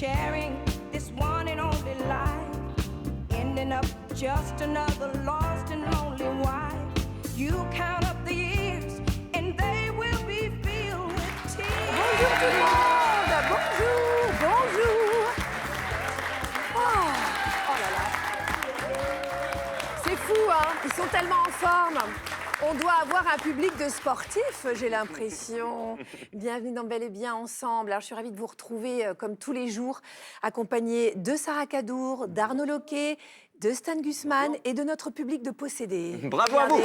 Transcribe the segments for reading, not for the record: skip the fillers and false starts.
sharing this one and only life, ending up just another lost and lonely wife. You count up the years and they will be filled with tears. Bonjour tout le monde. Bonjour, bonjour. Oh là là. C'est fou, hein. Ils sont tellement en forme. On doit avoir un public de sportifs, j'ai l'impression. Bienvenue dans Bel et Bien ensemble. Alors, je suis ravie de vous retrouver, comme tous les jours, accompagnée de Sarah Cadour, d'Arnaud Loquet, de Stan Gusman et de notre public de possédés. Bravo à vous.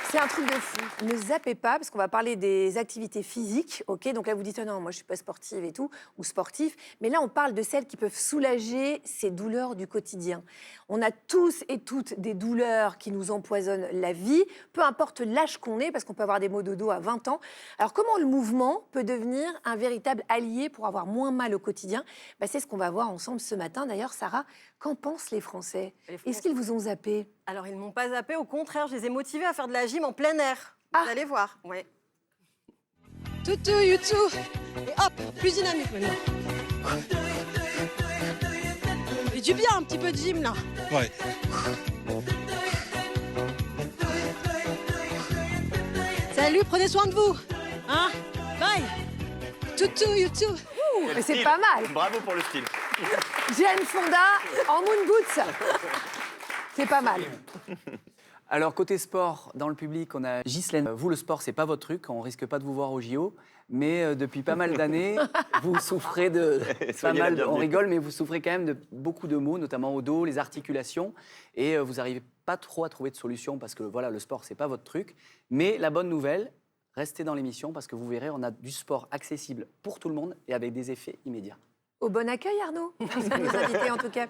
C'est un truc de fou. Ne zappez pas, parce qu'on va parler des activités physiques, ok? Donc là, vous dites, oh non, moi, je suis pas sportive et tout, ou sportif. Mais là, on parle de celles qui peuvent soulager ces douleurs du quotidien. On a tous et toutes des douleurs qui nous empoisonnent la vie, peu importe l'âge qu'on est, parce qu'on peut avoir des maux de dos à 20 ans. Alors, comment le mouvement peut devenir un véritable allié pour avoir moins mal au quotidien? C'est ce qu'on va voir ensemble ce matin. D'ailleurs, Sarah, qu'en pensent les Français? Est-ce qu'ils vous ont zappé? Alors, ils ne m'ont pas zappé, au contraire, je les ai motivés à faire de la gym en plein air. Vous allez voir, ouais. Toutou, youtou. Et hop, plus dynamique maintenant. Et du bien, un petit peu de gym, là. Ouais. Salut, prenez soin de vous. Hein? Bye. Toutou, youtou. Mais c'est pas mal. Bravo pour le style. Jane Fonda en moon boots. C'est pas mal. Alors, côté sport, dans le public, on a Ghislaine. Vous, le sport, c'est pas votre truc. On risque pas de vous voir au JO. Mais depuis pas mal d'années, vous souffrez de... pas mal, on rigole, mais vous souffrez quand même de beaucoup de maux, notamment au dos, les articulations. Et vous n'arrivez pas trop à trouver de solution parce que voilà, le sport, c'est pas votre truc. Mais la bonne nouvelle, restez dans l'émission parce que vous verrez, on a du sport accessible pour tout le monde et avec des effets immédiats. Au bon accueil, Arnaud. Merci de nous inviter, en tout cas.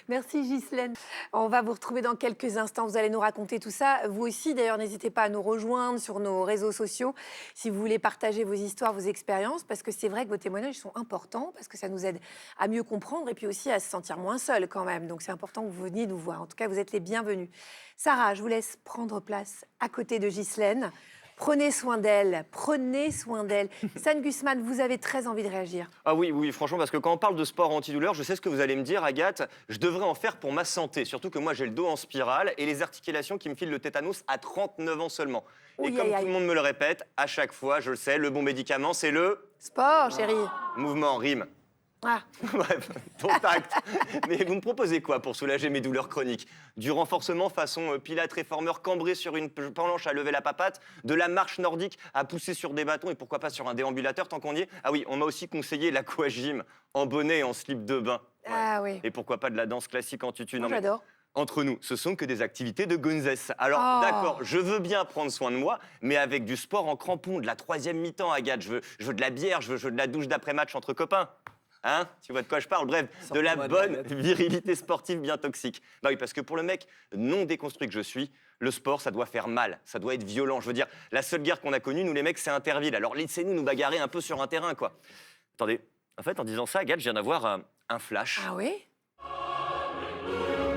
Merci, Ghislaine. On va vous retrouver dans quelques instants. Vous allez nous raconter tout ça. Vous aussi, d'ailleurs, n'hésitez pas à nous rejoindre sur nos réseaux sociaux si vous voulez partager vos histoires, vos expériences, parce que c'est vrai que vos témoignages sont importants, parce que ça nous aide à mieux comprendre et puis aussi à se sentir moins seul quand même. Donc, c'est important que vous veniez nous voir. En tout cas, vous êtes les bienvenus. Sarah, je vous laisse prendre place à côté de Ghislaine. Prenez soin d'elle, prenez soin d'elle. Stan Gusman, vous avez très envie de réagir. Ah oui, franchement, parce que quand on parle de sport antidouleur, je sais ce que vous allez me dire, Agathe, je devrais en faire pour ma santé. Surtout que moi, j'ai le dos en spirale et les articulations qui me filent le tétanos à 39 ans seulement. Et Ouh, comme aïe, tout aïe. le monde me le répète, à chaque fois, je le sais, le bon médicament, c'est le Sport, chérie. mouvement, rime. Ah. Bref, contact. Mais vous me proposez quoi pour soulager mes douleurs chroniques? Du renforcement façon Pilate réformeur cambré sur une planche à lever la papate, de la marche nordique à pousser sur des bâtons et pourquoi pas sur un déambulateur tant qu'on y est. Ah oui, on m'a aussi conseillé l'aquagym en bonnet et en slip de bain. Ouais. Ah oui. Et pourquoi pas de la danse classique en tutu? Moi, Non, mais j'adore. entre nous, ce sont que des activités de gonzesse. Alors, Oh. d'accord, je veux bien prendre soin de moi, mais avec du sport en crampon, de la troisième mi-temps, Agathe. Je veux de la bière, je veux de la douche d'après-match entre copains. Hein? Tu vois de quoi je parle? Bref, de la bonne virilité sportive bien toxique. Bah oui, parce que pour le mec non déconstruit que je suis, le sport, ça doit faire mal, ça doit être violent. Je veux dire, la seule guerre qu'on a connue, nous les mecs, c'est Interville. Alors laissez-nous nous bagarrer un peu sur un terrain, quoi. Attendez, en fait, en disant ça, Agathe, je viens d'avoir un flash. Ah oui?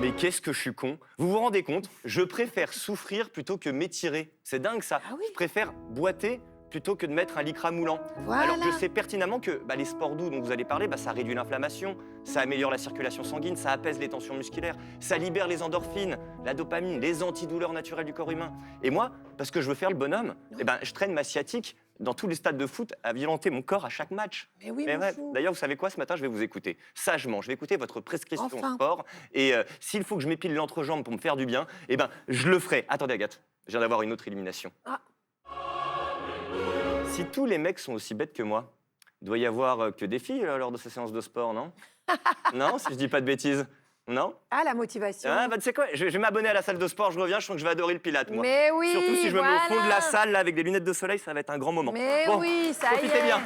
Mais qu'est-ce que je suis con? Vous vous rendez compte? Je préfère souffrir plutôt que m'étirer. C'est dingue, ça. Ah oui? Je préfère boiter plutôt que de mettre un lycra moulant. Voilà. Alors je sais pertinemment que les sports doux dont vous allez parler, ça réduit l'inflammation, ça améliore la circulation sanguine, ça apaise les tensions musculaires, ça libère les endorphines, la dopamine, les antidouleurs naturelles du corps humain. Et moi, parce que je veux faire le bonhomme, je traîne ma sciatique dans tous les stades de foot à violenter mon corps à chaque match. Mais oui, Mais mon ouais, chou. d'ailleurs, vous savez quoi, ce matin, je vais vous écouter. Sagement, je vais écouter votre prescription Enfin. sport. Et s'il faut que je m'épile l'entrejambe pour me faire du bien, je le ferai. Attendez, Agathe, je viens d'avoir une autre illumination. Ah. Si tous les mecs sont aussi bêtes que moi, il doit y avoir que des filles lors de ces séances de sport, non? Non, si je dis pas de bêtises. Non? Ah, la motivation. Ah, tu sais quoi, je vais m'abonner à la salle de sport, je reviens, je sens que je vais adorer le pilate, moi. Mais oui, Surtout si je me mets au fond de la voilà. salle, là, avec des lunettes de soleil, ça va être un grand moment. Mais Bon, oui, ça y profitez est. bien.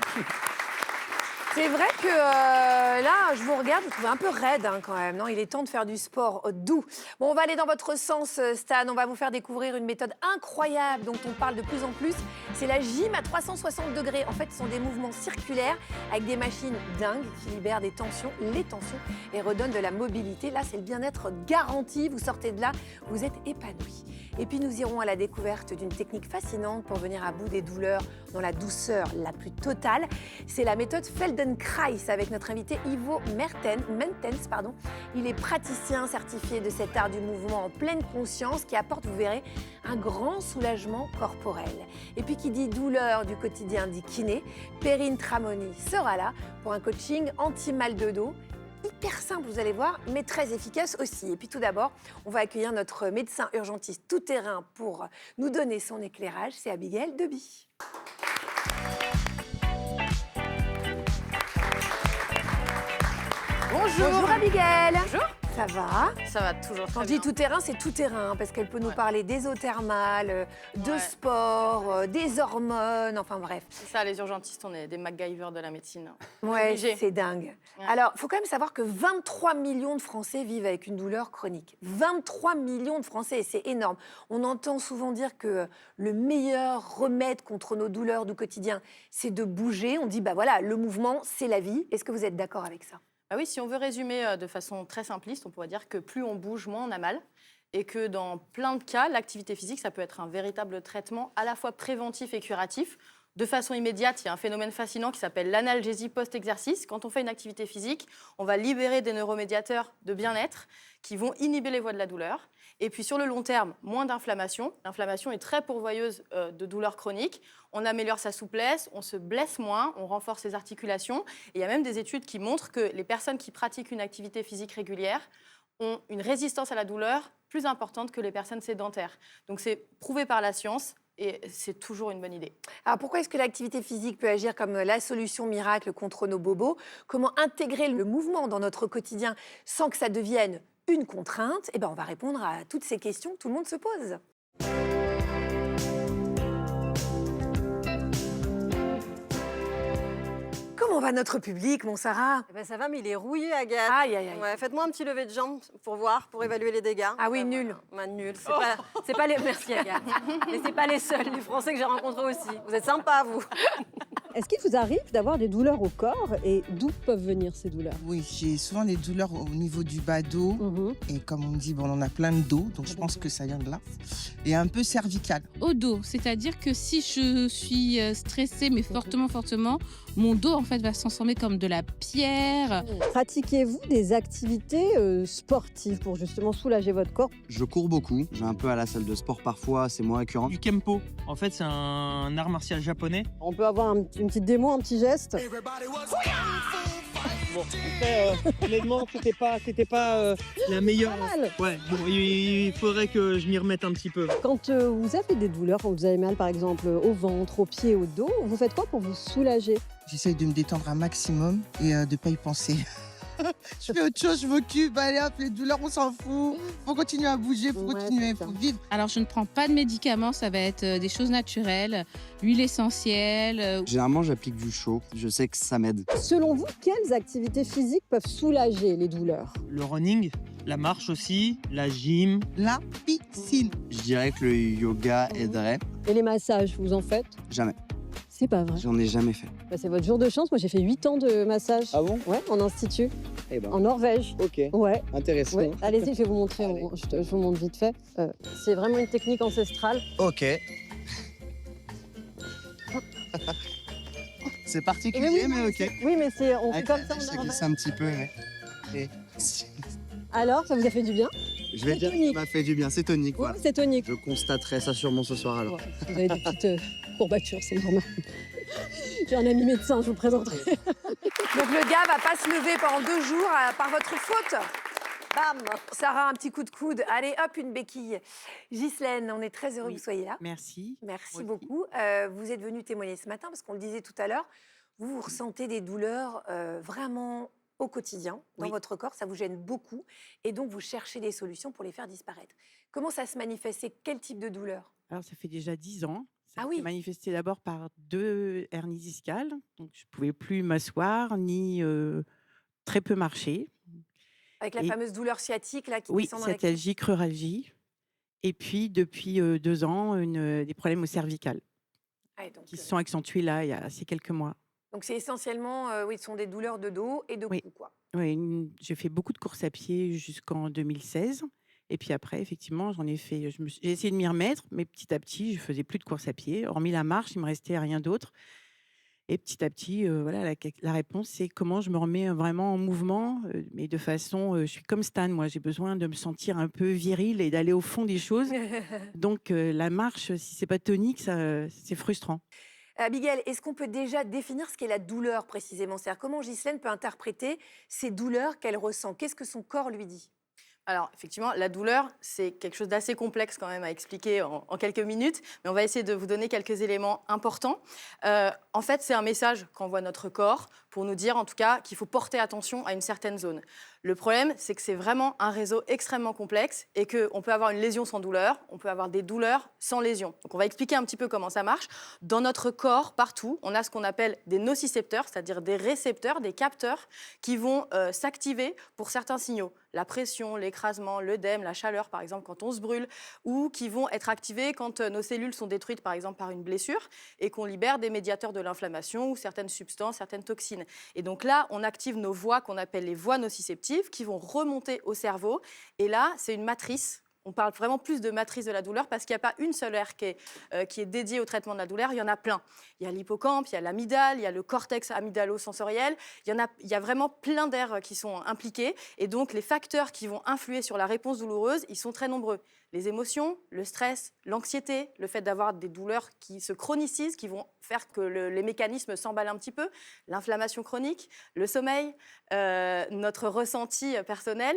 C'est vrai que là, je vous regarde, je vous trouve un peu raide quand même. Non, il est temps de faire du sport doux. Bon, on va aller dans votre sens, Stan. On va vous faire découvrir une méthode incroyable dont on parle de plus en plus. C'est la gym à 360 degrés. En fait, ce sont des mouvements circulaires avec des machines dingues qui libèrent les tensions, et redonnent de la mobilité. Là, c'est le bien-être garanti. Vous sortez de là, vous êtes épanoui. Et puis, nous irons à la découverte d'une technique fascinante pour venir à bout des douleurs dans la douceur la plus totale. C'est la méthode Feldenkrais avec notre invité Ivo Mertens. Il est praticien certifié de cet art du mouvement en pleine conscience qui apporte, vous verrez, un grand soulagement corporel. Et puis qui dit douleur du quotidien dit kiné, Perrine Tramoni sera là pour un coaching anti-mal de dos. Hyper simple, vous allez voir, mais très efficace aussi. Et puis tout d'abord, on va accueillir notre médecin urgentiste tout-terrain pour nous donner son éclairage. C'est Abigail Deby. Bonjour Abigail. Bonjour. Ça va? Ça va toujours Quand très je dis bien. tout terrain, c'est tout terrain, parce qu'elle peut nous Ouais. parler des eaux thermales, de Ouais. sport, des hormones, enfin bref. C'est ça, les urgentistes, on est des MacGyver de la médecine. Ouais, Obligé. c'est dingue. Ouais. Alors, il faut quand même savoir que 23 millions de Français vivent avec une douleur chronique. 23 millions de Français, et c'est énorme. On entend souvent dire que le meilleur remède contre nos douleurs du quotidien, c'est de bouger. On dit, bah voilà, le mouvement, c'est la vie. Est-ce que vous êtes d'accord avec ça? Ah oui, si on veut résumer de façon très simpliste, on pourrait dire que plus on bouge, moins on a mal. Et que dans plein de cas, l'activité physique, ça peut être un véritable traitement à la fois préventif et curatif. De façon immédiate, il y a un phénomène fascinant qui s'appelle l'analgésie post-exercice. Quand on fait une activité physique, on va libérer des neuromédiateurs de bien-être qui vont inhiber les voies de la douleur. Et puis sur le long terme, moins d'inflammation. L'inflammation est très pourvoyeuse de douleurs chroniques. On améliore sa souplesse, on se blesse moins, on renforce ses articulations. Et il y a même des études qui montrent que les personnes qui pratiquent une activité physique régulière ont une résistance à la douleur plus importante que les personnes sédentaires. Donc c'est prouvé par la science. Et c'est toujours une bonne idée. Alors pourquoi est-ce que l'activité physique peut agir comme la solution miracle contre nos bobos? Comment intégrer le mouvement dans notre quotidien sans que ça devienne une contrainte? Eh bien, on va répondre à toutes ces questions que tout le monde se pose. Comment va notre public, mon Sarah? Eh ben, ça va, mais il est rouillé, Agathe. Aïe, aïe, aïe. Ouais, faites-moi un petit lever de jambe pour voir, pour évaluer les dégâts. Ah oui, nul. Voilà. Ouais, nul. C'est pas les... Merci, Agathe. Mais c'est pas les seuls, les Français que j'ai rencontrés aussi. Vous êtes sympas, vous. Est-ce qu'il vous arrive d'avoir des douleurs au corps et d'où peuvent venir ces douleurs? Oui, j'ai souvent des douleurs au niveau du bas dos. Et comme on dit, bon, on en a plein de dos, donc je pense que ça vient de là. Et un peu cervical. Au dos, c'est-à-dire que si je suis stressée, mais fortement, mon dos en fait va se transformer comme de la pierre. Pratiquez-vous des activités sportives pour justement soulager votre corps? Je cours beaucoup, je vais un peu à la salle de sport parfois, c'est moins récurrent. Du Kempo, en fait c'est un art martial japonais. On peut avoir une petite démo, un petit geste? Bon, après, honnêtement, c'était pas la meilleure. Pas mal. Ouais, bon, il faudrait que je m'y remette un petit peu. Quand vous avez des douleurs, quand vous avez mal par exemple au ventre, aux pieds, au dos, vous faites quoi pour vous soulager? J'essaye de me détendre un maximum et de ne pas y penser. Je fais autre chose, je m'occupe, allez hop, les douleurs, on s'en fout. Faut continuer à bouger, faut continuer, faut vivre. Alors je ne prends pas de médicaments, ça va être des choses naturelles, l'huile essentielle. Généralement, j'applique du chaud, je sais que ça m'aide. Selon vous, quelles activités physiques peuvent soulager les douleurs? Le running, la marche aussi, la gym. La piscine. Je dirais que le yoga aiderait. Et les massages, vous en faites? Jamais, C'est pas vrai. j'en ai jamais fait. Bah, c'est votre jour de chance. Moi, j'ai fait 8 ans de massage. Ah bon? Ouais, en institut, Eh ben, en Norvège. ok, Ouais. intéressant. Ouais. Allez-y, je vais vous montrer. Allez. Je vous montre vite fait. C'est vraiment une technique ancestrale. Ok. C'est particulier, mais ok. Oui, mais on fait Avec comme la ça neige, en ça Norvège. glisse un petit peu, ouais. Et Alors, ça vous a fait du bien? je vais C'est dire que tonique. ça m'a fait du bien, c'est tonique. Oui, Voilà. c'est tonique. Je constaterai ça sûrement ce soir alors. Ouais, vous avez des petites courbatures, c'est normal. J'ai un ami médecin, je vous le présenterai. Donc le gars va pas se lever pendant 2 jours par votre faute. Bam! Sarah, un petit coup de coude. Allez, hop, une béquille. Ghislaine, on est très heureux que vous soyez là. Merci. Merci Moi aussi. beaucoup. Vous êtes venue témoigner ce matin parce qu'on le disait tout à l'heure, vous ressentez des douleurs vraiment au quotidien dans Oui. votre corps, ça vous gêne beaucoup et donc vous cherchez des solutions pour les faire disparaître. Comment ça se manifeste? C'est quel type de douleur? Alors, ça fait déjà 10 ans. Ah s'est oui. manifesté d'abord par 2 hernies discales, donc je pouvais plus m'asseoir ni, très peu marcher Avec la et fameuse douleur sciatique là qui oui, descend dans la cuisse. sciatalgie, cruralgie et puis depuis, 2 ans, des problèmes au cervical Ouais, qui se sont accentués là, il y a ces quelques mois. donc c'est essentiellement, oui, ce sont des douleurs de dos et de Oui. cou, quoi. Oui, j'ai fait beaucoup de courses à pied jusqu'en 2016 et puis après effectivement, j'en ai fait j'ai essayé de m'y remettre, mais petit à petit, je faisais plus de courses à pied. Hormis la marche, il me restait rien d'autre et petit à petit, voilà, la réponse, c'est comment je me remets vraiment en mouvement, mais de façon, je suis comme Stan, moi, j'ai besoin de me sentir un peu viril et d'aller au fond des choses. Donc la marche, si c'est pas tonique, ça, c'est frustrant. Abigail, est-ce qu'on peut déjà définir ce qu'est la douleur précisément? C'est-à-dire comment Ghislaine peut interpréter ces douleurs qu'elle ressent? Qu'est-ce que son corps lui dit? Alors, effectivement, la douleur, c'est quelque chose d'assez complexe quand même à expliquer en quelques minutes, mais on va essayer de vous donner quelques éléments importants. En fait, c'est un message qu'envoie notre corps pour nous dire, en tout cas, qu'il faut porter attention à une certaine zone. Le problème, c'est que c'est vraiment un réseau extrêmement complexe et qu'on peut avoir une lésion sans douleur, on peut avoir des douleurs sans lésion. Donc, on va expliquer un petit peu comment ça marche. Dans notre corps, partout, on a ce qu'on appelle des nocicepteurs, c'est-à-dire des récepteurs, des capteurs qui vont s'activer pour certains signaux. La pression, l'écrasement, l'œdème, la chaleur, par exemple, quand on se brûle, ou qui vont être activés quand nos cellules sont détruites, par exemple, par une blessure, et qu'on libère des médiateurs de l'inflammation ou certaines substances, certaines toxines. Et donc là, on active nos voies qu'on appelle les voies nociceptives, qui vont remonter au cerveau. Et là, c'est une matrice. On parle vraiment plus de matrice de la douleur parce qu'il n'y a pas une seule aire qui est dédiée au traitement de la douleur, il y en a plein. Il y a l'hippocampe, il y a l'amygdale, il y a le cortex amygdalo-sensoriel, il y a vraiment plein d'aires qui sont impliquées et donc les facteurs qui vont influer sur la réponse douloureuse, ils sont très nombreux. Les émotions, le stress, l'anxiété, le fait d'avoir des douleurs qui se chronicisent, qui vont faire que les mécanismes s'emballent un petit peu, l'inflammation chronique, le sommeil, notre ressenti personnel,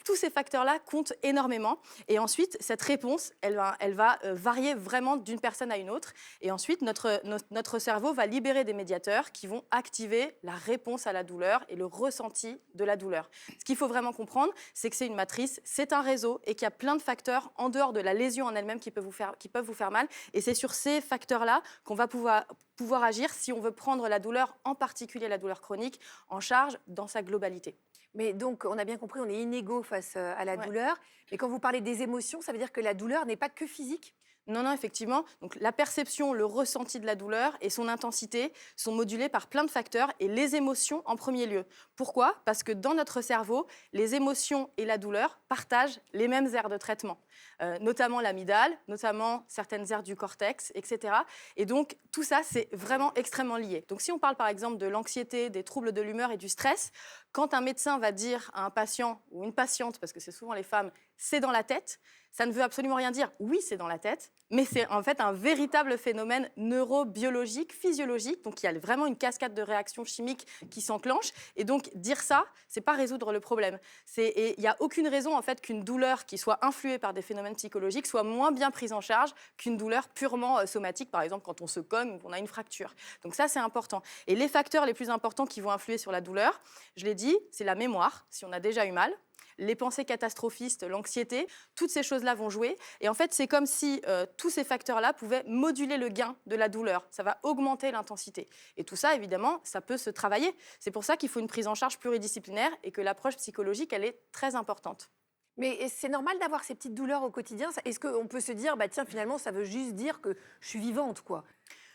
tous ces facteurs-là comptent énormément. Et ensuite, cette réponse, elle va varier vraiment d'une personne à une autre. Et ensuite, notre cerveau va libérer des médiateurs qui vont activer la réponse à la douleur et le ressenti de la douleur. Ce qu'il faut vraiment comprendre, c'est que c'est une matrice, c'est un réseau et qu'il y a plein de facteurs en dehors de la lésion en elle-même qui peuvent vous faire mal. Et c'est sur ces facteurs-là qu'on va pouvoir agir si on veut prendre la douleur, en particulier la douleur chronique, en charge dans sa globalité. Mais donc, on a bien compris, on est inégaux face à la douleur. Mais quand vous parlez des émotions, ça veut dire que la douleur n'est pas que physique? Non, effectivement. Donc, la perception, le ressenti de la douleur et son intensité sont modulés par plein de facteurs et les émotions en premier lieu. Pourquoi? Parce que dans notre cerveau, les émotions et la douleur partagent les mêmes aires de traitement, notamment l'amygdale, notamment certaines aires du cortex, etc. Et donc, tout ça, c'est vraiment extrêmement lié. Donc, si on parle par exemple de l'anxiété, des troubles de l'humeur et du stress, quand un médecin va dire à un patient ou une patiente, parce que c'est souvent les femmes, c'est dans la tête, ça ne veut absolument rien dire. Oui, c'est dans la tête, mais c'est en fait un véritable phénomène neurobiologique, physiologique. Donc, il y a vraiment une cascade de réactions chimiques qui s'enclenche. Et donc, dire ça, c'est pas résoudre le problème. Et il n'y a aucune raison en fait qu'une douleur qui soit influée par des phénomènes psychologiques soit moins bien prise en charge qu'une douleur purement somatique, par exemple quand on se cogne ou qu'on a une fracture. Donc ça, c'est important. Et les facteurs les plus importants qui vont influer sur la douleur, je l'ai dit, c'est la mémoire, si on a déjà eu mal. Les pensées catastrophistes, l'anxiété, toutes ces choses-là vont jouer. Et en fait, c'est comme si tous ces facteurs-là pouvaient moduler le gain de la douleur. Ça va augmenter l'intensité. Et tout ça, évidemment, ça peut se travailler. C'est pour ça qu'il faut une prise en charge pluridisciplinaire et que l'approche psychologique, elle est très importante. Mais c'est normal d'avoir ces petites douleurs au quotidien? Est-ce qu'on peut se dire, bah tiens, finalement, ça veut juste dire que je suis vivante, quoi?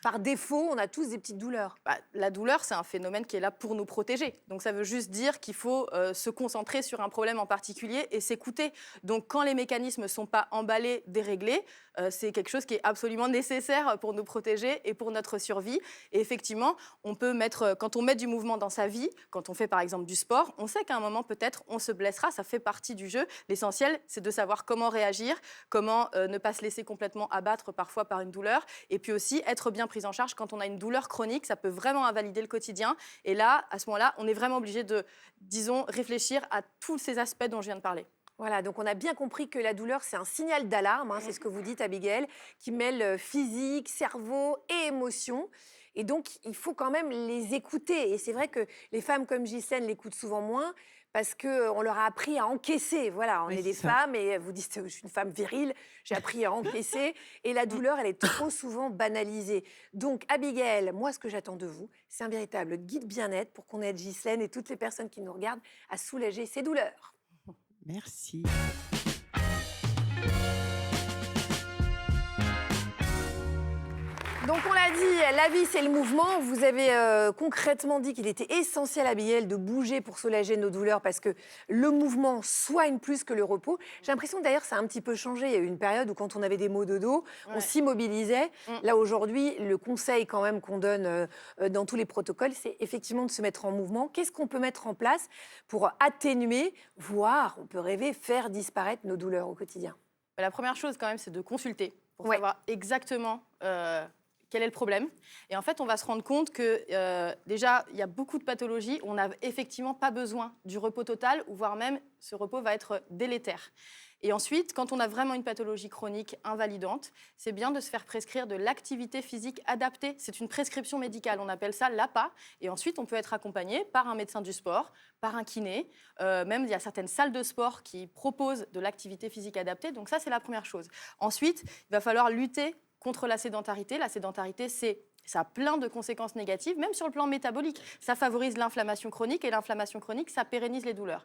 Par défaut, on a tous des petites douleurs. La douleur, c'est un phénomène qui est là pour nous protéger. Donc ça veut juste dire qu'il faut se concentrer sur un problème en particulier et s'écouter. Donc quand les mécanismes ne sont pas emballés, déréglés, c'est quelque chose qui est absolument nécessaire pour nous protéger et pour notre survie. Et effectivement, on peut quand on met du mouvement dans sa vie, quand on fait par exemple du sport, on sait qu'à un moment peut-être on se blessera, ça fait partie du jeu. L'essentiel, c'est de savoir comment réagir, comment ne pas se laisser complètement abattre parfois par une douleur et puis aussi être bien prise en charge quand on a une douleur chronique, ça peut vraiment invalider le quotidien. Et là, à ce moment-là, on est vraiment obligé de, disons, réfléchir à tous ces aspects dont je viens de parler. Voilà, donc on a bien compris que la douleur, c'est un signal d'alarme, c'est ce que vous dites, Abigail, qui mêle physique, cerveau et émotion. Et donc, il faut quand même les écouter. Et c'est vrai que les femmes comme Ghislaine l'écoutent souvent moins, parce qu'on leur a appris à encaisser. Voilà, on Oui, est des c'est ça. femmes et vous dites, je suis une femme virile, j'ai appris à encaisser. Et la douleur, elle est trop souvent banalisée. Donc, Abigail, moi, ce que j'attends de vous, c'est un véritable guide bien-être pour qu'on aide Ghislaine et toutes les personnes qui nous regardent à soulager ces douleurs. Merci. Donc on l'a dit, la vie c'est le mouvement. Vous avez concrètement dit qu'il était essentiel à Abigail de bouger pour soulager nos douleurs parce que le mouvement soigne plus que le repos. J'ai l'impression que d'ailleurs ça a un petit peu changé. Il y a eu une période où quand on avait des maux de dos, on s'immobilisait. Là aujourd'hui, le conseil quand même qu'on donne dans tous les protocoles, c'est effectivement de se mettre en mouvement. Qu'est-ce qu'on peut mettre en place pour atténuer, voire, on peut rêver, faire disparaître nos douleurs au quotidien? La première chose quand même, c'est de consulter pour savoir exactement quel est le problème. Et en fait, on va se rendre compte que déjà, il y a beaucoup de pathologies où on n'a effectivement pas besoin du repos total, ou voire même ce repos va être délétère. Et ensuite, quand on a vraiment une pathologie chronique invalidante, c'est bien de se faire prescrire de l'activité physique adaptée. C'est une prescription médicale, on appelle ça l'APA. Et ensuite, on peut être accompagné par un médecin du sport, par un kiné. Même, il y a certaines salles de sport qui proposent de l'activité physique adaptée. Donc ça, c'est la première chose. Ensuite, il va falloir lutter contre la sédentarité. La sédentarité, ça a plein de conséquences négatives, même sur le plan métabolique. Ça favorise l'inflammation chronique et l'inflammation chronique, ça pérennise les douleurs.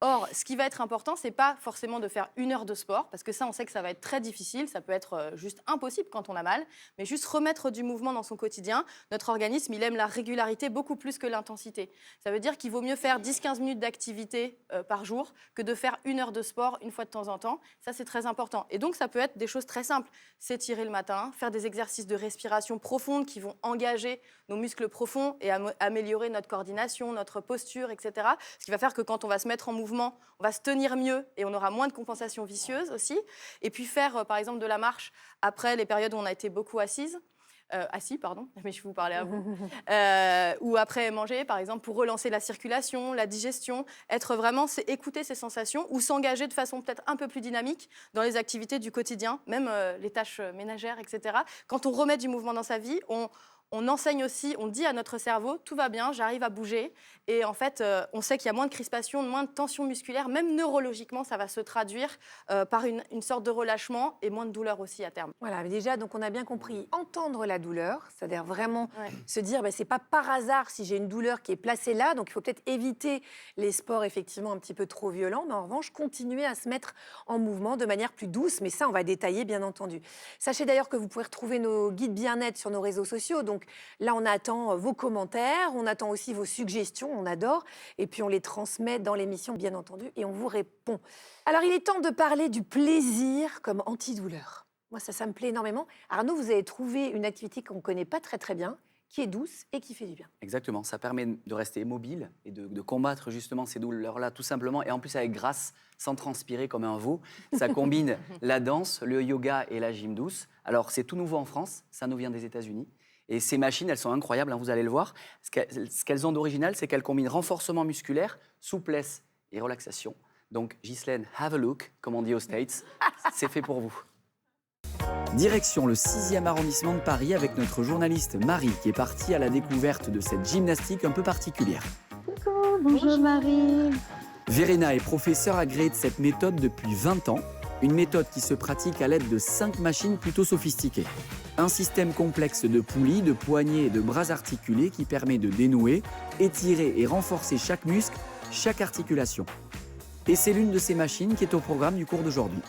Or, ce qui va être important, c'est pas forcément de faire 1 heure de sport, parce que ça, on sait que ça va être très difficile, ça peut être juste impossible quand on a mal, mais juste remettre du mouvement dans son quotidien. Notre organisme, il aime la régularité beaucoup plus que l'intensité. Ça veut dire qu'il vaut mieux faire 10-15 minutes d'activité par jour que de faire 1 heure de sport une fois de temps en temps. Ça, c'est très important. Et donc, ça peut être des choses très simples. S'étirer le matin, faire des exercices de respiration profonde qui vont engager nos muscles profonds et améliorer notre coordination, notre posture, etc. Ce qui va faire que quand on va se mettre en mouvement, on va se tenir mieux et on aura moins de compensation vicieuse aussi. Et puis faire, par exemple, de la marche après les périodes où on a été beaucoup assis, mais je vous parlais à vous. Ou après manger, par exemple, pour relancer la circulation, la digestion, être vraiment, c'est écouter ses sensations ou s'engager de façon peut-être un peu plus dynamique dans les activités du quotidien, même les tâches ménagères, etc. Quand on remet du mouvement dans sa vie, on enseigne aussi, on dit à notre cerveau, tout va bien, j'arrive à bouger. Et en fait, on sait qu'il y a moins de crispation, moins de tension musculaire. Même neurologiquement, ça va se traduire par une sorte de relâchement et moins de douleur aussi à terme. Voilà, mais déjà, donc on a bien compris, entendre la douleur, c'est-à-dire vraiment se dire, c'est pas par hasard si j'ai une douleur qui est placée là, donc il faut peut-être éviter les sports effectivement un petit peu trop violents, mais en revanche, continuer à se mettre en mouvement de manière plus douce, mais ça, on va détailler, bien entendu. Sachez d'ailleurs que vous pouvez retrouver nos guides bien-être sur nos réseaux sociaux, donc là, on attend vos commentaires, on attend aussi vos suggestions, on adore, et puis on les transmet dans l'émission, bien entendu, et on vous répond. Alors, il est temps de parler du plaisir comme antidouleur. Moi, ça me plaît énormément. Arnaud, vous avez trouvé une activité qu'on ne connaît pas très très bien, qui est douce et qui fait du bien. Exactement, ça permet de rester mobile et de combattre justement ces douleurs-là tout simplement, et en plus avec grâce, sans transpirer comme un veau. Ça combine la danse, le yoga et la gym douce. Alors, c'est tout nouveau en France, ça nous vient des États-Unis. Et ces machines, elles sont incroyables, vous allez le voir. Ce qu'elles ont d'original, c'est qu'elles combinent renforcement musculaire, souplesse et relaxation. Donc, Ghislaine, have a look, comme on dit aux States. C'est fait pour vous. Direction le 6e arrondissement de Paris avec notre journaliste Marie, qui est partie à la découverte de cette gymnastique un peu particulière. Coucou, bonjour Marie. Verena est professeure agréée de cette méthode depuis 20 ans. Une méthode qui se pratique à l'aide de 5 machines plutôt sophistiquées. Un système complexe de poulies, de poignets et de bras articulés qui permet de dénouer, étirer et renforcer chaque muscle, chaque articulation. Et c'est l'une de ces machines qui est au programme du cours d'aujourd'hui.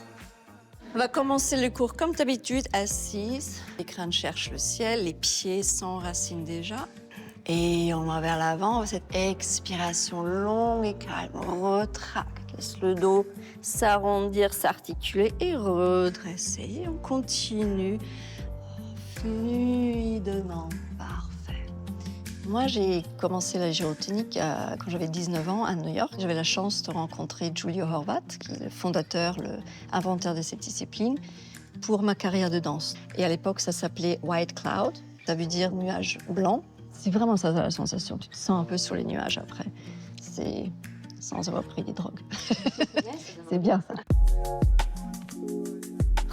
On va commencer le cours comme d'habitude, assise. Les crânes cherchent le ciel, les pieds s'enracinent déjà. Et on va vers l'avant, cette expiration longue et calme. On retracte, laisse le dos s'arrondir, s'articuler et redresser. On continue fluidement. Parfait. Moi, j'ai commencé la gyrotonique quand j'avais 19 ans à New York. J'avais la chance de rencontrer Giulio Horvat, qui est le fondateur, l'inventeur de cette discipline, pour ma carrière de danse. Et à l'époque, ça s'appelait White Cloud. Ça veut dire nuage blanc. C'est vraiment ça la sensation. Tu te sens un peu sur les nuages après. C'est sans avoir pris des drogues. C'est bien ça.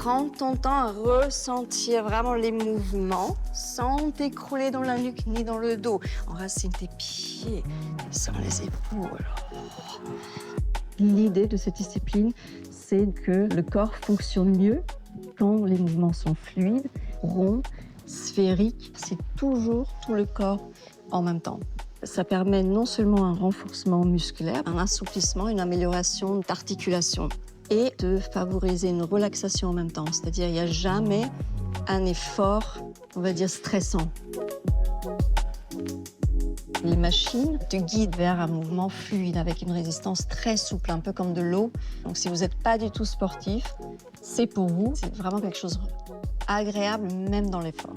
Prends ton temps à ressentir vraiment les mouvements sans t'écrouler dans la nuque ni dans le dos. Enracine tes pieds, descends les épaules. L'idée de cette discipline, c'est que le corps fonctionne mieux quand les mouvements sont fluides, ronds, sphériques. C'est toujours tout le corps en même temps. Ça permet non seulement un renforcement musculaire, un assouplissement, une amélioration d'articulation et de favoriser une relaxation en même temps. C'est-à-dire, il n'y a jamais un effort, on va dire, stressant. Les machines te guident vers un mouvement fluide avec une résistance très souple, un peu comme de l'eau. Donc si vous n'êtes pas du tout sportif, c'est pour vous. C'est vraiment quelque chose d'agréable, même dans l'effort.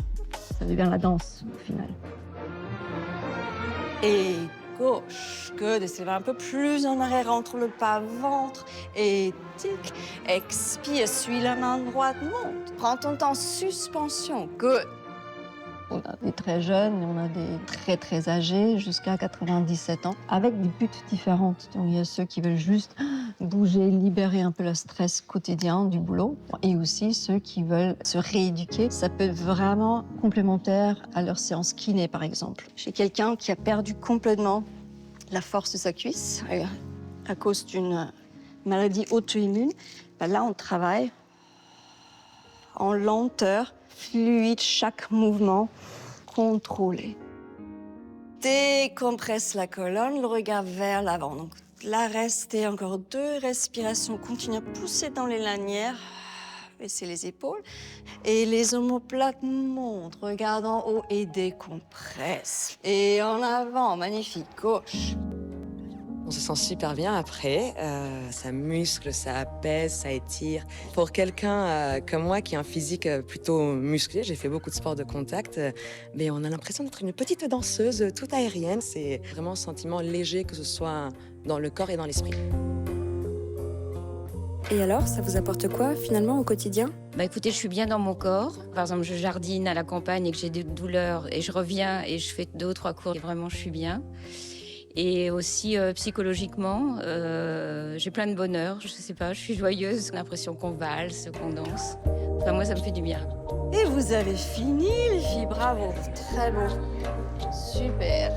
Ça devient la danse, au final. Et gauche, que de un peu plus en arrière entre le pas ventre et tic. Expire, suis la main droite, monte. Prends ton temps, suspension, good. On a des très jeunes, on a des très très âgés, jusqu'à 97 ans, avec des buts différentes. Donc il y a ceux qui veulent juste bouger, libérer un peu le stress quotidien du boulot, et aussi ceux qui veulent se rééduquer. Ça peut être vraiment complémentaire à leur séance kiné, par exemple. Chez quelqu'un qui a perdu complètement la force de sa cuisse à cause d'une maladie auto-immune, ben là on travaille en lenteur, fluide, chaque mouvement contrôlé. Décompresse la colonne, le regard vers l'avant. Donc là, restez encore 2 respirations continues. Poussez dans les lanières, baissez les épaules. Et les omoplates montent, regarde en haut et décompresse. Et en avant, magnifique, gauche. On se sent super bien après, ça muscle, ça apaise, ça étire. Pour quelqu'un comme moi qui a un physique plutôt musclé, j'ai fait beaucoup de sports de contact, mais on a l'impression d'être une petite danseuse toute aérienne. C'est vraiment un sentiment léger, que ce soit dans le corps et dans l'esprit. Et alors, ça vous apporte quoi finalement au quotidien ? Bah écoutez, je suis bien dans mon corps. Par exemple, je jardine à la campagne et que j'ai des douleurs et je reviens et je fais 2 ou 3 cours et vraiment je suis bien. Et aussi psychologiquement, j'ai plein de bonheur, je sais pas, je suis joyeuse, j'ai l'impression qu'on valse, qu'on danse. Enfin, moi, ça me fait du bien. Et vous avez fini, les filles, bravo. Très beau. Super.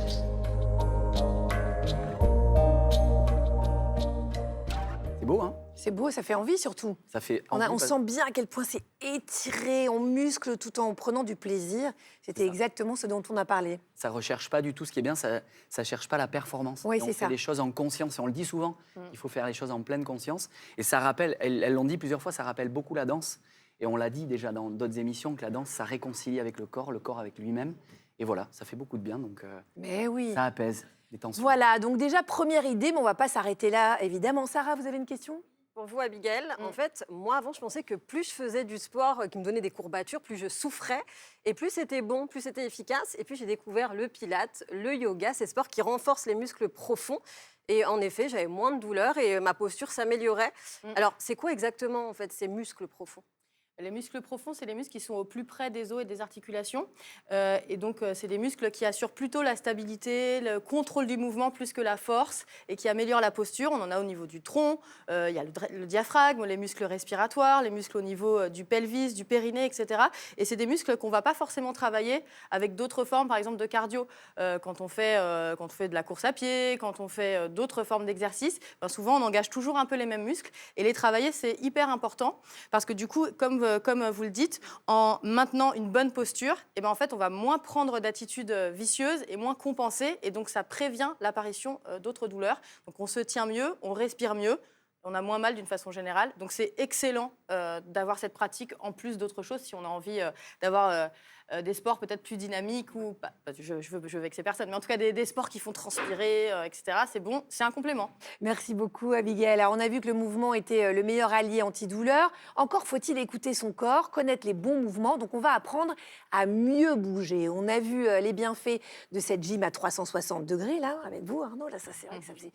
C'est beau, hein? C'est beau, ça fait envie surtout. Ça fait On sent bien à quel point c'est étiré, on muscle tout en prenant du plaisir. C'était exactement ce dont on a parlé. Ça ne recherche pas du tout, ce qui est bien, ça ne cherche pas la performance. Oui, et on c'est fait ça. les choses en conscience, et on le dit souvent, il faut faire les choses en pleine conscience. Et ça rappelle, elles l'ont dit plusieurs fois, ça rappelle beaucoup la danse. Et on l'a dit déjà dans d'autres émissions, que la danse, ça réconcilie avec le corps avec lui-même. Et voilà, ça fait beaucoup de bien, donc Mais oui. ça apaise les tensions. Voilà, donc déjà, première idée, mais on ne va pas s'arrêter là, évidemment. Sarah, vous avez une question ? Pour vous, Abigail, en fait, moi, avant, je pensais que plus je faisais du sport qui me donnait des courbatures, plus je souffrais, et plus c'était bon, plus c'était efficace. Et puis, j'ai découvert le pilates, le yoga, ces sports qui renforcent les muscles profonds. Et en effet, j'avais moins de douleur et ma posture s'améliorait. Alors, c'est quoi exactement, en fait, ces muscles profonds ? Les muscles profonds, c'est les muscles qui sont au plus près des os et des articulations. Et donc, c'est des muscles qui assurent plutôt la stabilité, le contrôle du mouvement plus que la force et qui améliorent la posture. On en a au niveau du tronc, il y a le diaphragme, les muscles respiratoires, les muscles au niveau du pelvis, du périnée, etc. Et c'est des muscles qu'on ne va pas forcément travailler avec d'autres formes, par exemple de cardio. Quand on fait de la course à pied, quand on fait d'autres formes d'exercice, ben souvent, on engage toujours un peu les mêmes muscles. Et les travailler, c'est hyper important parce que du coup, comme vous le dites, en maintenant une bonne posture, et ben en fait, on va moins prendre d'attitudes vicieuses et moins compenser. Et donc, ça prévient l'apparition d'autres douleurs. Donc, on se tient mieux, on respire mieux, on a moins mal d'une façon générale. Donc, c'est excellent d'avoir cette pratique en plus d'autres choses si on a envie d'avoir des sports peut-être plus dynamiques ou pas. Je veux vexer personne, mais en tout cas des sports qui font transpirer, etc. C'est bon, c'est un complément. Merci beaucoup, Abigail. Alors, on a vu que le mouvement était le meilleur allié antidouleur. Encore faut-il écouter son corps, connaître les bons mouvements. Donc, on va apprendre à mieux bouger. On a vu les bienfaits de cette gym à 360 degrés, là, avec vous, Arnaud. Là, ça, c'est vrai que ça faisait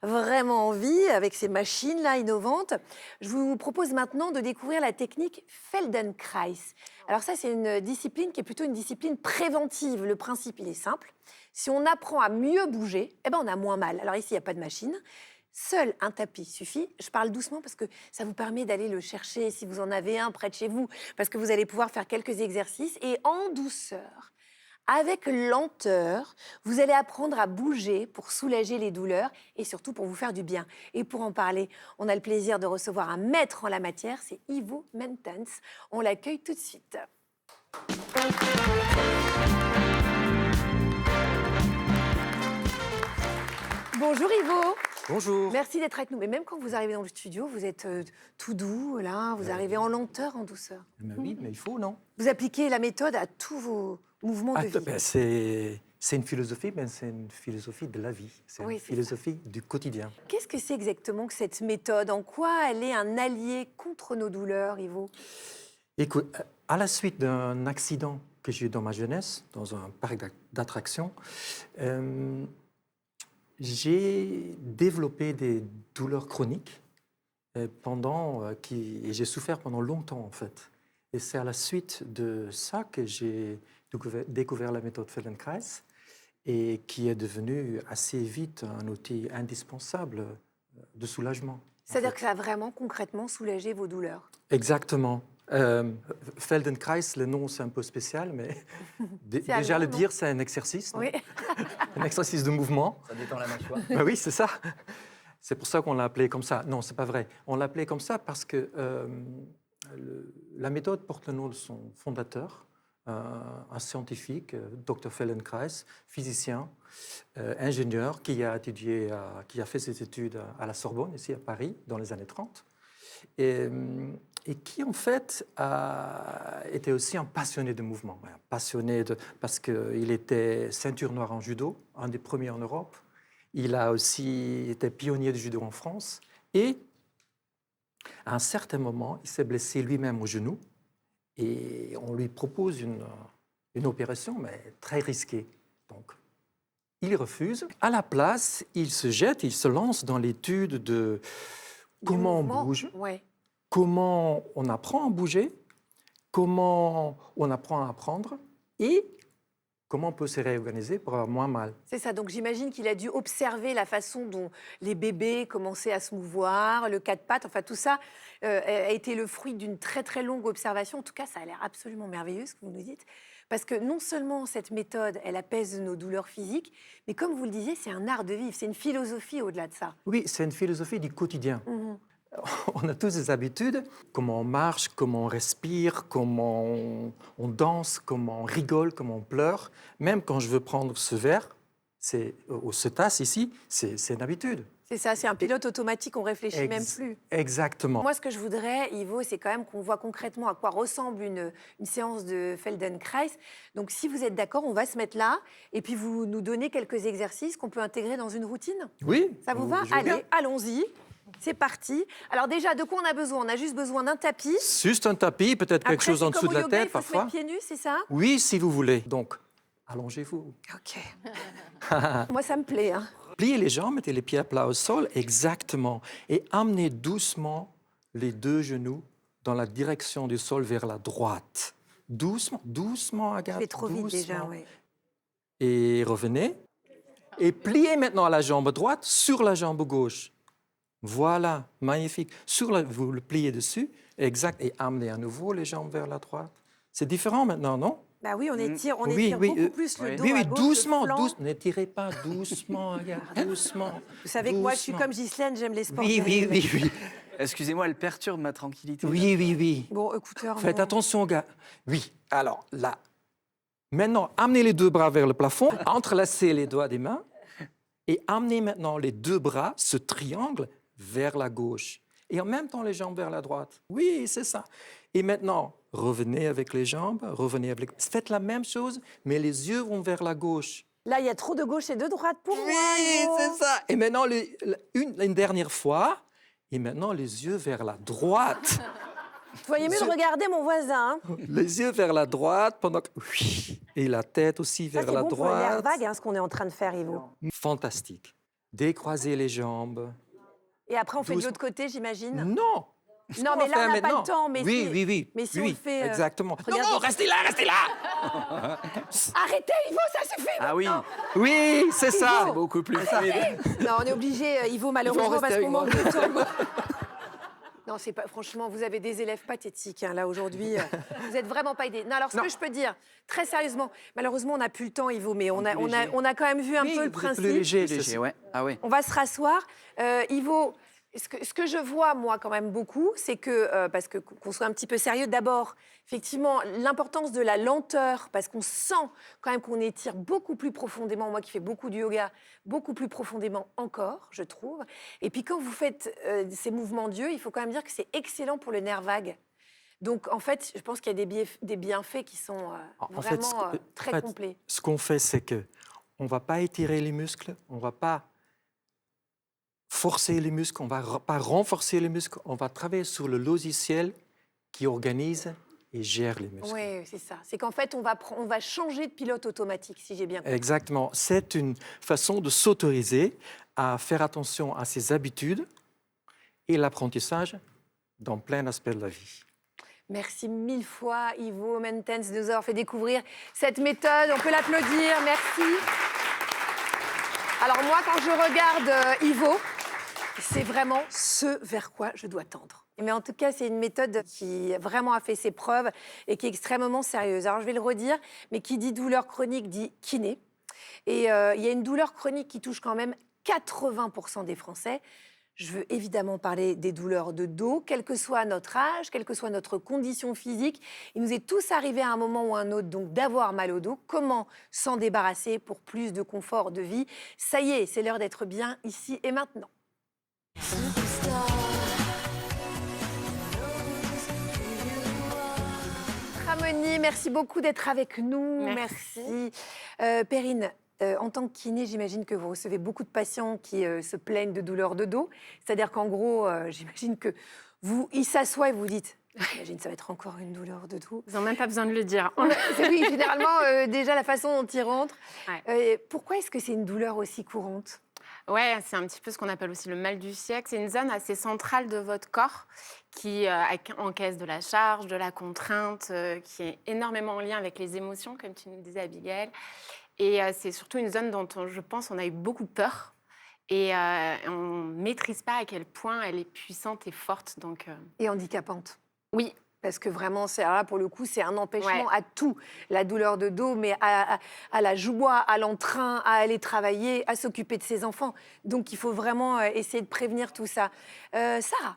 vraiment envie avec ces machines-là innovantes. Je vous propose maintenant de découvrir la technique Feldenkrais. Alors ça, c'est une discipline qui est plutôt une discipline préventive. Le principe, il est simple. Si on apprend à mieux bouger, eh ben, on a moins mal. Alors ici, il n'y a pas de machine. Seul un tapis suffit. Je parle doucement parce que ça vous permet d'aller le chercher si vous en avez un près de chez vous, parce que vous allez pouvoir faire quelques exercices et en douceur, avec lenteur, vous allez apprendre à bouger pour soulager les douleurs et surtout pour vous faire du bien. Et pour en parler, on a le plaisir de recevoir un maître en la matière, c'est Ivo Mentens. On l'accueille tout de suite. Bonjour Ivo. Bonjour. Merci d'être avec nous. Mais même quand vous arrivez dans le studio, vous êtes tout doux, là, vous arrivez en lenteur, en douceur. Mais oui, mais il faut, non? Vous appliquez la méthode à tous vos mouvements de vie. Ben, c'est une philosophie, mais c'est une philosophie de la vie. C'est Oui, une c'est philosophie du quotidien. Qu'est-ce que c'est exactement que cette méthode? En quoi elle est un allié contre nos douleurs, Ivo? Écoute, à la suite d'un accident que j'ai eu dans ma jeunesse, dans un parc d'attractions, j'ai développé des douleurs chroniques et j'ai souffert pendant longtemps, en fait. Et c'est à la suite de ça que j'ai découvert la méthode Feldenkrais et qui est devenue assez vite un outil indispensable de soulagement. C'est-à-dire que ça a vraiment concrètement soulagé vos douleurs? Exactement. Feldenkrais, le nom c'est un peu spécial, mais déjà allemand, le non? dire, c'est un exercice. Oui. Un exercice de mouvement. Ça détend la mâchoire. Ben oui, c'est ça. C'est pour ça qu'on l'a appelé comme ça. Non, c'est pas vrai. On l'a appelé comme ça parce que la méthode porte le nom de son fondateur, un scientifique, Dr Feldenkrais, physicien, ingénieur, qui a fait ses études à la Sorbonne, ici à Paris, dans les années 30. Et qui, en fait, était aussi un passionné de mouvement. Parce qu'il était ceinture noire en judo, un des premiers en Europe. Il a aussi été pionnier du judo en France. Et à un certain moment, il s'est blessé lui-même au genou. Et on lui propose une opération, mais très risquée. Donc, il refuse. À la place, il se lance dans l'étude de comment on bouge. Ouais. Comment on apprend à bouger, comment on apprend à apprendre et comment on peut se réorganiser pour avoir moins mal. C'est ça, donc j'imagine qu'il a dû observer la façon dont les bébés commençaient à se mouvoir, le quatre pattes, enfin tout ça a été le fruit d'une très très longue observation. En tout cas, ça a l'air absolument merveilleux ce que vous nous dites. Parce que non seulement cette méthode, elle apaise nos douleurs physiques, mais comme vous le disiez, c'est un art de vivre, c'est une philosophie au-delà de ça. Oui, c'est une philosophie du quotidien. Mhm. On a tous des habitudes, comment on marche, comment on respire, comment on danse, comment on rigole, comment on pleure. Même quand je veux prendre ce verre, ou ce tasse ici, c'est une habitude. C'est ça, c'est un pilote automatique, on réfléchit même plus. Exactement. Moi, ce que je voudrais, Ivo, c'est quand même qu'on voit concrètement à quoi ressemble une séance de Feldenkrais. Donc, si vous êtes d'accord, on va se mettre là, et puis vous nous donnez quelques exercices qu'on peut intégrer dans une routine. Oui. Ça vous va? Allez, allons-y. C'est parti. Alors déjà, de quoi on a besoin? On a juste besoin d'un tapis. Juste un tapis, peut-être quelque chose en dessous de la tête, il faut parfois. se mettre pieds nus, c'est ça? Oui, si vous voulez. Donc, allongez-vous. OK. Moi, ça me plaît. Hein. Pliez les jambes, mettez les pieds à plat au sol, exactement. Et amenez doucement les deux genoux dans la direction du sol vers la droite. Doucement, doucement, Agathe. Je vais trop vite déjà, oui. Et revenez. Et pliez maintenant la jambe droite sur la jambe gauche. Voilà, magnifique. Vous le pliez dessus, exact. Et amenez à nouveau les jambes vers la droite. C'est différent maintenant, non? Bah oui, on étire beaucoup plus le dos oui, à gauche, doucement, le flanc. N'étirez pas, doucement, regarde, doucement. Vous savez que moi, je suis comme Ghislaine, j'aime les sports. Oui. Excusez-moi, elle perturbe ma tranquillité. Oui. Bon, écouteurs. Faites attention, gars. Oui, alors là. Maintenant, amenez les deux bras vers le plafond, entrelacez les doigts des mains et amenez maintenant les deux bras, ce triangle, vers la gauche. Et en même temps, les jambes vers la droite. Oui, c'est ça. Et maintenant, revenez avec les jambes, Faites la même chose, mais les yeux vont vers la gauche. Là, il y a trop de gauche et de droite pour moi. Oui, c'est ça. Et maintenant, une dernière fois, et maintenant, les yeux vers la droite. Vous voyez mieux de regarder mon voisin. Hein. Les yeux vers la droite, pendant que... Et la tête aussi vers la droite. C'est bon pour droite. l'air vague, hein, ce qu'on est en train de faire, Ivo. Fantastique. Décroisez les jambes. Et après, on fait de l'autre côté, j'imagine? Non. Non, mais là, on n'a pas le temps. Mais oui, si, oui, oui. Mais si oui, on le fait... exactement. regardez. Non, restez là, restez là. Arrêtez, Ivo, ça suffit. Ah oui, Oui, c'est ça. c'est beaucoup plus fluide. Non, on est obligé, Ivo, malheureusement, rester parce avec qu'on moi. manque de temps. Non, c'est pas. Franchement, vous avez des élèves pathétiques là aujourd'hui. Vous êtes vraiment pas aidés. Non, alors ce que je peux dire, très sérieusement, malheureusement, on n'a plus le temps, Ivo, mais on a quand même vu un peu le principe. Plus léger, Léger, ouais. Ah oui. On va se rasseoir. Ivo, ce que je vois, moi, quand même beaucoup, c'est que, parce que qu'on soit un petit peu sérieux, d'abord, effectivement, l'importance de la lenteur, parce qu'on sent quand même qu'on étire beaucoup plus profondément, moi qui fais beaucoup de yoga, beaucoup plus profondément encore, je trouve. Et puis quand vous faites ces mouvements d'yeux, il faut quand même dire que c'est excellent pour le nerf vague. Donc, en fait, je pense qu'il y a des bienfaits qui sont vraiment très complets. Ce qu'on fait, c'est que on ne va pas étirer les muscles, on ne va pas forcer les muscles, on ne va pas renforcer les muscles, on va travailler sur le logiciel qui organise et gère les muscles. Oui, c'est ça. C'est qu'en fait, on va changer de pilote automatique, si j'ai bien compris. Exactement. C'est une façon de s'autoriser à faire attention à ses habitudes et l'apprentissage dans plein d'aspects de la vie. Merci mille fois, Ivo Mentens, de nous avoir fait découvrir cette méthode. On peut l'applaudir. Merci. Alors moi, quand je regarde Ivo, c'est vraiment ce vers quoi je dois tendre. Mais en tout cas, c'est une méthode qui vraiment a fait ses preuves et qui est extrêmement sérieuse. Alors je vais le redire, mais qui dit douleur chronique dit kiné. Et il y a une douleur chronique qui touche quand même 80% des Français. Je veux évidemment parler des douleurs de dos, quel que soit notre âge, quelle que soit notre condition physique. Il nous est tous arrivé à un moment ou à un autre donc d'avoir mal au dos. Comment s'en débarrasser pour plus de confort de vie? Ça y est, c'est l'heure d'être bien ici et maintenant. Ramoni, merci beaucoup d'être avec nous. Merci. Perrine, en tant que kiné, j'imagine que vous recevez beaucoup de patients qui se plaignent de douleurs de dos. C'est-à-dire qu'en gros, j'imagine que ils s'assoient et vous dites j'imagine ça va être encore une douleur de dos. Ils n'ont même pas besoin de le dire. Oui, généralement, déjà la façon dont ils rentrent. Ouais. Pourquoi est-ce que c'est une douleur aussi courante? Ouais, c'est un petit peu ce qu'on appelle aussi le mal du siècle. C'est une zone assez centrale de votre corps qui encaisse de la charge, de la contrainte, qui est énormément en lien avec les émotions, comme tu nous disais, Abigail. Et c'est surtout une zone dont je pense on a eu beaucoup peur. Et on ne maîtrise pas à quel point elle est puissante et forte. Donc, Et handicapante. Oui. Parce que vraiment, là, pour le coup, c'est un empêchement à tout. La douleur de dos, mais à la joie, à l'entrain, à aller travailler, à s'occuper de ses enfants. Donc, il faut vraiment essayer de prévenir tout ça. Sarah?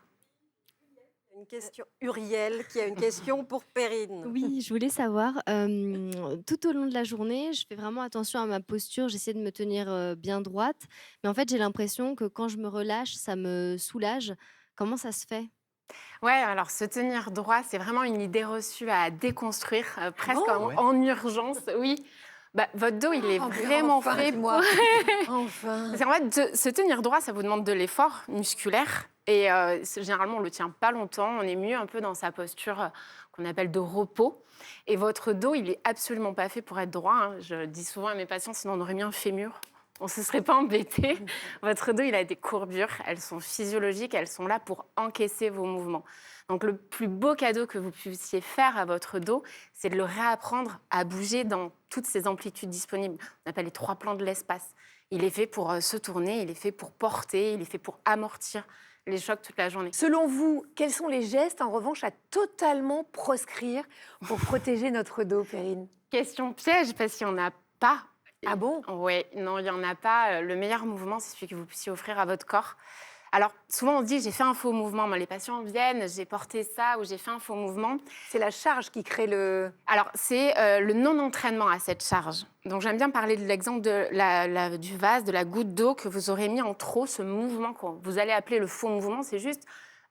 Une question, Uriel, qui a une question pour Perrine. Oui, je voulais savoir, tout au long de la journée, je fais vraiment attention à ma posture, j'essaie de me tenir bien droite. Mais en fait, j'ai l'impression que quand je me relâche, ça me soulage. Comment ça se fait? Ouais, alors se tenir droit, c'est vraiment une idée reçue à déconstruire, presque Oh, en urgence, oui. Bah, votre dos, il est vraiment enfin, fait dis-moi. pour... Enfin. Parce qu'en fait, se tenir droit, ça vous demande de l'effort musculaire. Et généralement, on ne le tient pas longtemps. On est mieux un peu dans sa posture qu'on appelle de repos. Et votre dos, il n'est absolument pas fait pour être droit, hein. Je dis souvent à mes patients, sinon on aurait mis un fémur. On ne se serait pas embêté. Votre dos, il a des courbures. Elles sont physiologiques. Elles sont là pour encaisser vos mouvements. Donc, le plus beau cadeau que vous puissiez faire à votre dos, c'est de le réapprendre à bouger dans toutes ses amplitudes disponibles. On appelle les 3 plans de l'espace. Il est fait pour se tourner, il est fait pour porter, il est fait pour amortir les chocs toute la journée. Selon vous, quels sont les gestes, en revanche, à totalement proscrire pour protéger notre dos, Perrine? Question piège, parce qu'il n'y en a pas. Ah bon? Oui, non, il n'y en a pas. Le meilleur mouvement, c'est celui que vous puissiez offrir à votre corps. Alors, souvent, on se dit, j'ai fait un faux mouvement. Moi, les patients viennent, j'ai porté ça ou j'ai fait un faux mouvement. C'est la charge qui crée le... Alors, c'est le non-entraînement à cette charge. Donc, j'aime bien parler de l'exemple du vase, de la goutte d'eau que vous aurez mis en trop, ce mouvement que vous allez appeler le faux mouvement. C'est juste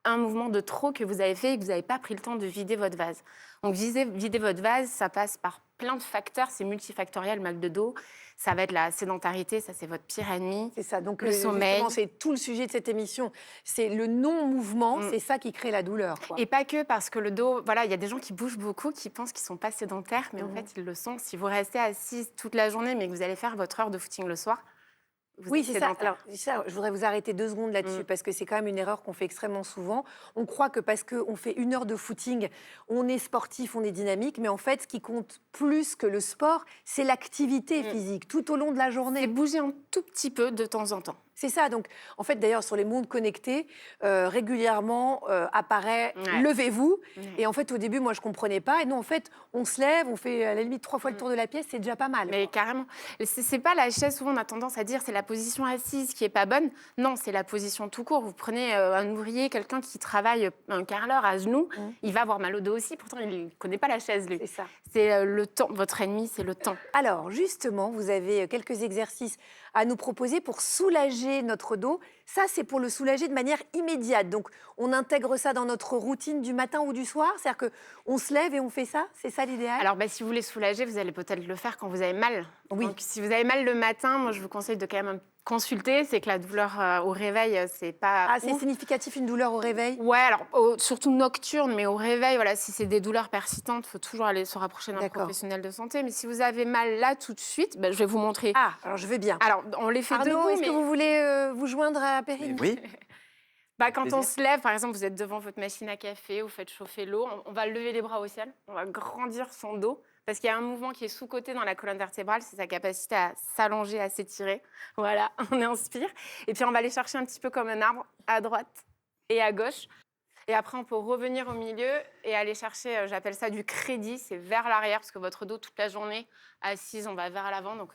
un mouvement de trop que vous avez fait et que vous n'avez pas pris le temps de vider votre vase. Donc, vider votre vase, ça passe par plein de facteurs. C'est multifactoriel, le mal de dos. Ça va être la sédentarité, ça c'est votre pire ennemi. C'est ça, donc le sommeil. C'est tout le sujet de cette émission. C'est le non-mouvement, c'est ça qui crée la douleur, quoi. Et pas que, parce que le dos, voilà, il y a des gens qui bougent beaucoup, qui pensent qu'ils ne sont pas sédentaires, mais en fait, ils le sont. Si vous restez assise toute la journée, mais que vous allez faire votre heure de footing le soir, vous Oui, êtes c'est ça. sédentaire. Alors, ça, je voudrais vous arrêter 2 secondes là-dessus parce que c'est quand même une erreur qu'on fait extrêmement souvent. On croit que parce qu'on fait 1 heure de footing, on est sportif, on est dynamique, mais en fait, ce qui compte plus que le sport, c'est l'activité physique tout au long de la journée. C'est bouger un tout petit peu de temps en temps. C'est ça. Donc, en fait, d'ailleurs, sur les montres connectées, régulièrement apparaît Ouais. levez-vous. Ouais. Et en fait, au début, moi, je comprenais pas. Et nous, en fait, on se lève, on fait à la limite 3 fois le tour de la pièce, c'est déjà pas mal. Mais carrément. C'est pas la chaise, souvent on a tendance à dire c'est la position assise qui est pas bonne. Non, c'est la position tout court. Vous prenez un ouvrier, quelqu'un qui travaille un quart d'heure à genoux, il va avoir mal au dos aussi, pourtant il ne connaît pas la chaise, lui. C'est ça. C'est le temps. Votre ennemi, c'est le temps. Alors, justement, vous avez quelques exercices à nous proposer pour soulager notre dos. Ça, c'est pour le soulager de manière immédiate. Donc, on intègre ça dans notre routine du matin ou du soir. C'est-à-dire qu'on se lève et on fait ça. C'est ça l'idéal? Alors, si vous voulez soulager, vous allez peut-être le faire quand vous avez mal. Oui. Donc, si vous avez mal le matin, moi, je vous conseille de quand même consulter. C'est que la douleur au réveil, c'est pas. Ah, c'est significatif une douleur au réveil? Ouais, alors surtout nocturne, mais au réveil, voilà, si c'est des douleurs persistantes, il faut toujours aller se rapprocher d'un D'accord. professionnel de santé. Mais si vous avez mal là tout de suite, je vais vous montrer. Ah, alors je veux bien. Alors, on les fait Arnaud, debout, est-ce mais que vous voulez vous joindre à Perrine? Oui. quand Plaisir. on se lève, par exemple, vous êtes devant votre machine à café, vous faites chauffer l'eau, on va lever les bras au ciel, on va grandir son dos, parce qu'il y a un mouvement qui est sous-côté dans la colonne vertébrale, c'est sa capacité à s'allonger, à s'étirer. Voilà, on inspire. Et puis, on va aller chercher un petit peu comme un arbre, à droite et à gauche. Et après, on peut revenir au milieu et aller chercher, j'appelle ça du crédit, c'est vers l'arrière, parce que votre dos, toute la journée, assise, on va vers l'avant. Donc,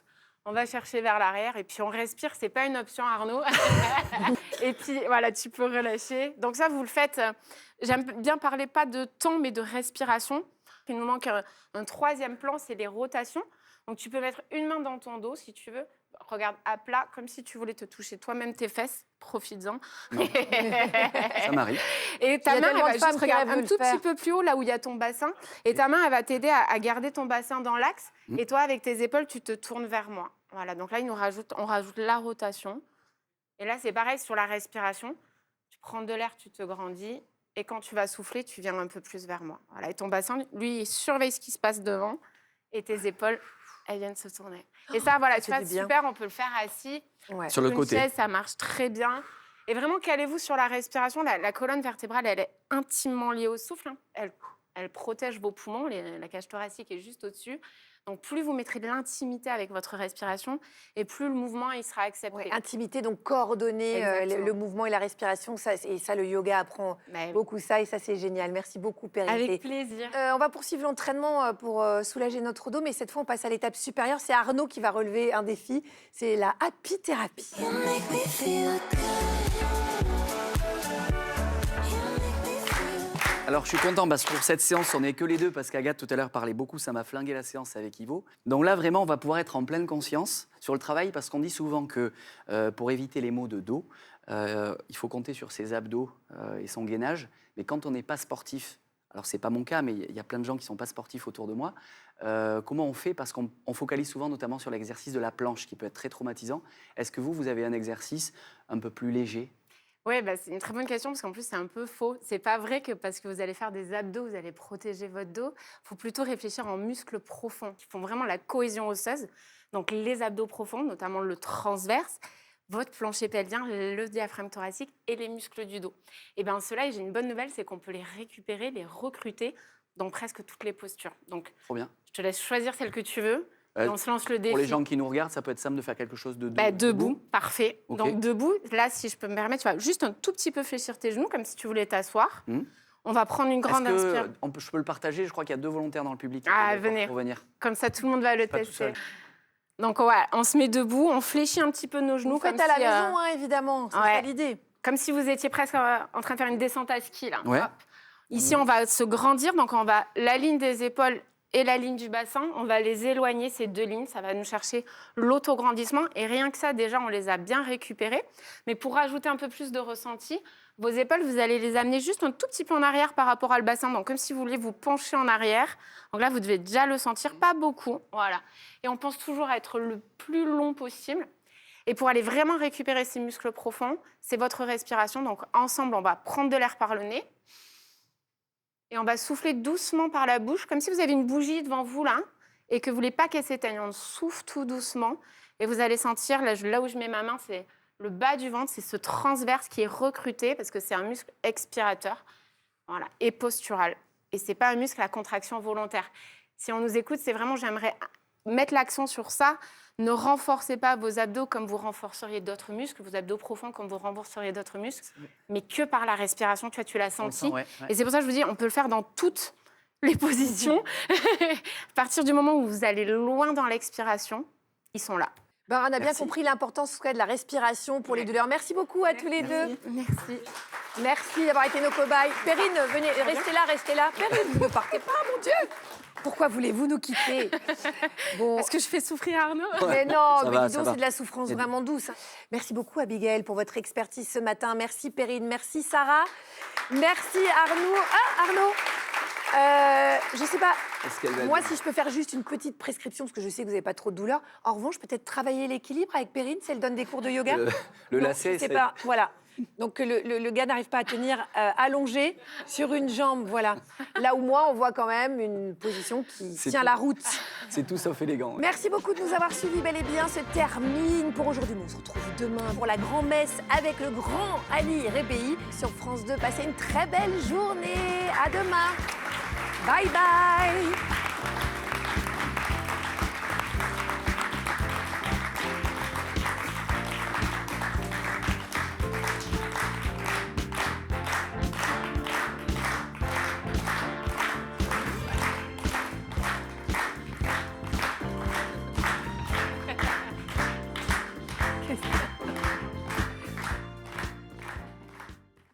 on va chercher vers l'arrière et puis on respire. C'est pas une option, Arnaud. Et puis, voilà, tu peux relâcher. Donc ça, vous le faites. J'aime bien parler pas de temps, mais de respiration. Il nous manque un 3e plan, c'est les rotations. Donc, tu peux mettre une main dans ton dos, si tu veux. Regarde à plat, comme si tu voulais te toucher toi-même tes fesses. Profites-en. Ça m'arrive. Et ta Il y a main, elle tellement va de femmes juste qui regarder rêvent de un le tout faire. petit peu plus haut, là où il y a ton bassin. Et ta main, elle va t'aider à garder ton bassin dans l'axe. Et toi, avec tes épaules, tu te tournes vers moi. Voilà, donc là, on rajoute la rotation. Et là, c'est pareil sur la respiration. Tu prends de l'air, tu te grandis. Et quand tu vas souffler, tu viens un peu plus vers moi. Voilà, et ton bassin, lui, il surveille ce qui se passe devant. Et tes épaules, elles viennent se tourner. Et ça, voilà, tu vois, fait du bien. super, on peut le faire assis. Ouais. Sur le Une côté. chaise, ça marche très bien. Et vraiment, calez-vous sur la respiration. La colonne vertébrale, elle est intimement liée au souffle. Hein. Elle protège vos poumons. La cage thoracique est juste au-dessus. Donc, plus vous mettrez de l'intimité avec votre respiration, et plus le mouvement il sera accepté. Ouais, intimité, donc coordonner Exactement. le mouvement et la respiration. Ça, et ça, le yoga apprend beaucoup ça. Et ça, c'est génial. Merci beaucoup, Perrine. Avec plaisir. On va poursuivre l'entraînement pour soulager notre dos. Mais cette fois, on passe à l'étape supérieure. C'est Arnaud qui va relever un défi. C'est la happy thérapie. Alors, je suis content parce que pour cette séance, on n'est que les deux parce qu'Agathe, tout à l'heure, parlait beaucoup. Ça m'a flingué la séance avec Ivo. Donc là, vraiment, on va pouvoir être en pleine conscience sur le travail parce qu'on dit souvent que pour éviter les maux de dos, il faut compter sur ses abdos et son gainage. Mais quand on n'est pas sportif, alors c'est pas mon cas, mais il y a plein de gens qui ne sont pas sportifs autour de moi, comment on fait? Parce qu'on focalise souvent notamment sur l'exercice de la planche qui peut être très traumatisant. Est-ce que vous avez un exercice un peu plus léger? Oui, c'est une très bonne question parce qu'en plus, c'est un peu faux. C'est pas vrai que parce que vous allez faire des abdos, vous allez protéger votre dos. Il faut plutôt réfléchir en muscles profonds qui font vraiment la cohésion osseuse. Donc, les abdos profonds, notamment le transverse, votre plancher pelvien, le diaphragme thoracique et les muscles du dos. Et bien, ceux-là, j'ai une bonne nouvelle, c'est qu'on peut les récupérer, les recruter dans presque toutes les postures. Donc, Trop bien. je te laisse choisir celle que tu veux. Et on se lance le défi. Pour les gens qui nous regardent, ça peut être simple de faire quelque chose de debout, parfait. Ok. Donc debout, là, si je peux me permettre, tu vas juste un tout petit peu fléchir tes genoux, comme si tu voulais t'asseoir. On va prendre une grande inspiration. Je peux le partager? Je crois qu'il y a 2 volontaires dans le public. qui Ah, sont d'accord venez. pour venir. Comme ça, tout le monde va le Pas tout tester. seul. Donc voilà, on se met debout, on fléchit un petit peu nos genoux. Vous faites comme à la si, maison, hein, évidemment. C'est ça l'idée. Comme si vous étiez presque en train de faire une descente à ski. Là. Ouais. Hop. Ici, on va se grandir, donc on va la ligne des épaules et la ligne du bassin, on va les éloigner, ces 2 lignes, ça va nous chercher l'autograndissement. Et rien que ça, déjà, on les a bien récupérés. Mais pour rajouter un peu plus de ressenti, vos épaules, vous allez les amener juste un tout petit peu en arrière par rapport à le bassin. Donc, comme si vous vouliez vous pencher en arrière. Donc là, vous devez déjà le sentir, pas beaucoup. Voilà. Et on pense toujours à être le plus long possible. Et pour aller vraiment récupérer ces muscles profonds, c'est votre respiration. Donc, ensemble, on va prendre de l'air par le nez. Et on va souffler doucement par la bouche, comme si vous avez une bougie devant vous, là, et que vous ne voulez pas qu'elle s'éteigne. On souffle tout doucement. Et vous allez sentir, là où je mets ma main, c'est le bas du ventre, c'est ce transverse qui est recruté parce que c'est un muscle expirateur, voilà, et postural. Et c'est pas un muscle à contraction volontaire. Si on nous écoute, c'est vraiment, j'aimerais mettre l'accent sur ça. Ne renforcez pas vos abdos comme vous renforceriez d'autres muscles, vos abdos profonds comme vous renforceriez d'autres muscles, mais que par la respiration. Tu l'as senti. Et c'est pour ça que je vous dis, on peut le faire dans toutes les positions. À partir du moment où vous allez loin dans l'expiration, ils sont là. On a bien compris l'importance en tout cas, de la respiration pour les douleurs. Merci beaucoup à tous les deux. Merci. Merci d'avoir été nos cobayes. Perrine, venez, restez là. Perrine, vous ne partez pas, mon Dieu. Pourquoi voulez-vous nous quitter? Bon. Est-ce que je fais souffrir Arnaud? Mais non, mais dis donc, c'est de la souffrance vraiment douce. Merci beaucoup, Abigail, pour votre expertise ce matin. Merci, Perrine. Merci, Sarah. Merci, Arnaud. Ah, Arnaud, je sais pas. Moi, si je peux faire juste une petite prescription, parce que je sais que vous n'avez pas trop de douleur. En revanche, peut-être travailler l'équilibre avec Perrine, si elle donne des cours de yoga. Le lacet, c'est pas. Voilà. Donc le gars n'arrive pas à tenir allongé sur une jambe, voilà. Là où moi, on voit quand même une position qui tient la route. C'est tout sauf élégant. Ouais. Merci beaucoup de nous avoir suivis. Bel et bien se termine pour aujourd'hui. On se retrouve demain pour la grand-messe avec le grand Ali Rebéi sur France 2. Passez une très belle journée. À demain. Bye bye.